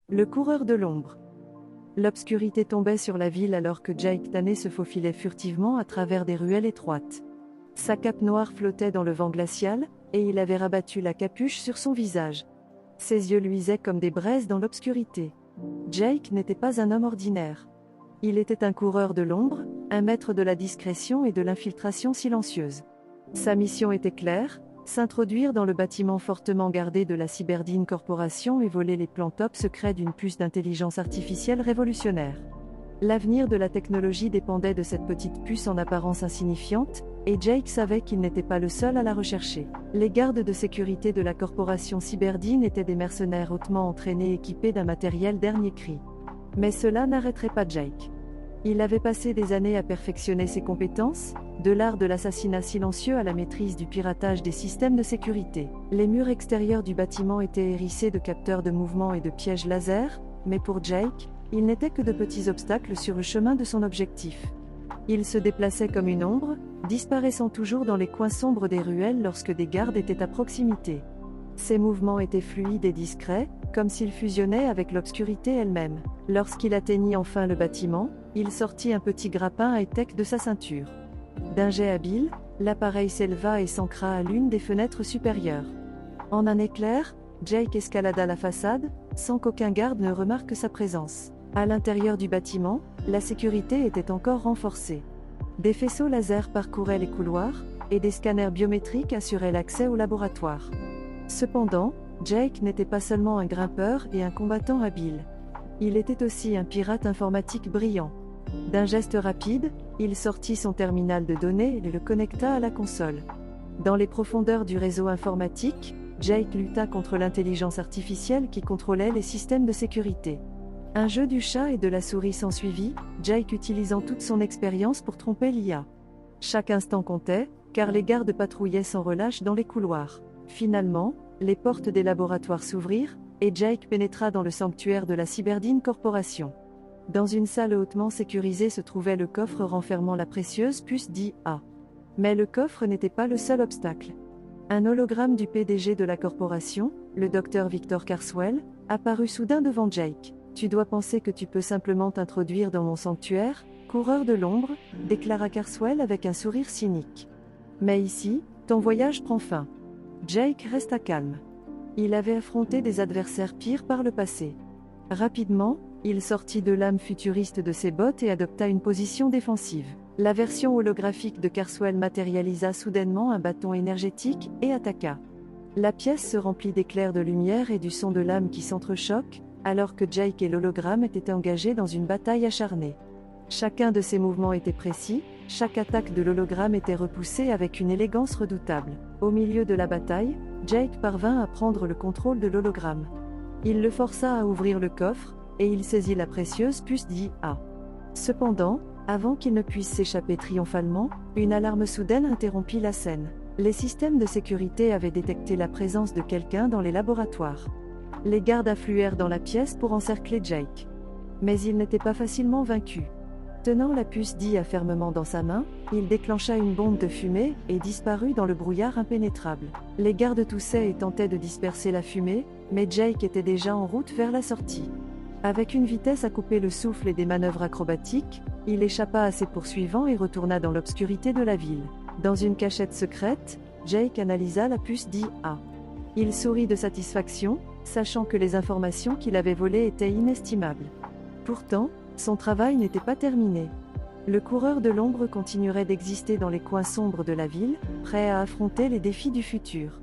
Le coureur de l'ombre. L'obscurité tombait sur la ville alors que Jake Tanner se faufilait furtivement à travers des ruelles étroites. Sa cape noire flottait dans le vent glacial, et il avait rabattu la capuche sur son visage. Ses yeux luisaient comme des braises dans l'obscurité. Jake n'était pas un homme ordinaire. Il était un coureur de l'ombre, un maître de la discrétion et de l'infiltration silencieuse. Sa mission était claire, s'introduire dans le bâtiment fortement gardé de la Cyberdine Corporation et voler les plans top secrets d'une puce d'intelligence artificielle révolutionnaire. L'avenir de la technologie dépendait de cette petite puce en apparence insignifiante, et Jake savait qu'il n'était pas le seul à la rechercher. Les gardes de sécurité de la corporation Cyberdine étaient des mercenaires hautement entraînés équipés d'un matériel dernier cri. Mais cela n'arrêterait pas Jake. Il avait passé des années à perfectionner ses compétences, de l'art de l'assassinat silencieux à la maîtrise du piratage des systèmes de sécurité. Les murs extérieurs du bâtiment étaient hérissés de capteurs de mouvement et de pièges laser, mais pour Jake, ils n'étaient que de petits obstacles sur le chemin de son objectif. Il se déplaçait comme une ombre, disparaissant toujours dans les coins sombres des ruelles lorsque des gardes étaient à proximité. Ses mouvements étaient fluides et discrets, comme s'ils fusionnaient avec l'obscurité elle-même. Lorsqu'il atteignit enfin le bâtiment, il sortit un petit grappin high-tech de sa ceinture. D'un jet habile, l'appareil s'éleva et s'ancra à l'une des fenêtres supérieures. En un éclair, Jake escalada la façade, sans qu'aucun garde ne remarque sa présence. À l'intérieur du bâtiment, la sécurité était encore renforcée. Des faisceaux laser parcouraient les couloirs, et des scanners biométriques assuraient l'accès au laboratoire. Cependant, Jake n'était pas seulement un grimpeur et un combattant habile. Il était aussi un pirate informatique brillant. D'un geste rapide, il sortit son terminal de données et le connecta à la console. Dans les profondeurs du réseau informatique, Jake lutta contre l'intelligence artificielle qui contrôlait les systèmes de sécurité. Un jeu du chat et de la souris s'ensuivit, Jake utilisant toute son expérience pour tromper l'IA. Chaque instant comptait, car les gardes patrouillaient sans relâche dans les couloirs. Finalement, les portes des laboratoires s'ouvrirent, et Jake pénétra dans le sanctuaire de la Cyberdine Corporation. Dans une salle hautement sécurisée se trouvait le coffre renfermant la précieuse puce d'IA. Mais le coffre n'était pas le seul obstacle. Un hologramme du PDG de la corporation, le docteur Victor Carswell, apparut soudain devant Jake. « Tu dois penser que tu peux simplement t'introduire dans mon sanctuaire, coureur de l'ombre », déclara Carswell avec un sourire cynique. « Mais ici, ton voyage prend fin. » Jake resta calme. Il avait affronté des adversaires pires par le passé. Rapidement, il sortit deux lames futuristes de ses bottes et adopta une position défensive. La version holographique de Carswell matérialisa soudainement un bâton énergétique et attaqua. La pièce se remplit d'éclairs de lumière et du son de lames qui s'entrechoquent, alors que Jake et l'hologramme étaient engagés dans une bataille acharnée. Chacun de ces mouvements était précis, chaque attaque de l'hologramme était repoussée avec une élégance redoutable. Au milieu de la bataille, Jake parvint à prendre le contrôle de l'hologramme. Il le força à ouvrir le coffre, et il saisit la précieuse puce d'IA. Cependant, avant qu'il ne puisse s'échapper triomphalement, une alarme soudaine interrompit la scène. Les systèmes de sécurité avaient détecté la présence de quelqu'un dans les laboratoires. Les gardes affluèrent dans la pièce pour encercler Jake. Mais il n'était pas facilement vaincu. Tenant la puce d'IA fermement dans sa main, il déclencha une bombe de fumée et disparut dans le brouillard impénétrable. Les gardes toussaient et tentaient de disperser la fumée, mais Jake était déjà en route vers la sortie. Avec une vitesse à couper le souffle et des manœuvres acrobatiques, il échappa à ses poursuivants et retourna dans l'obscurité de la ville. Dans une cachette secrète, Jake analysa la puce d'IA. Il sourit de satisfaction, sachant que les informations qu'il avait volées étaient inestimables. Pourtant, son travail n'était pas terminé. Le coureur de l'ombre continuerait d'exister dans les coins sombres de la ville, prêt à affronter les défis du futur.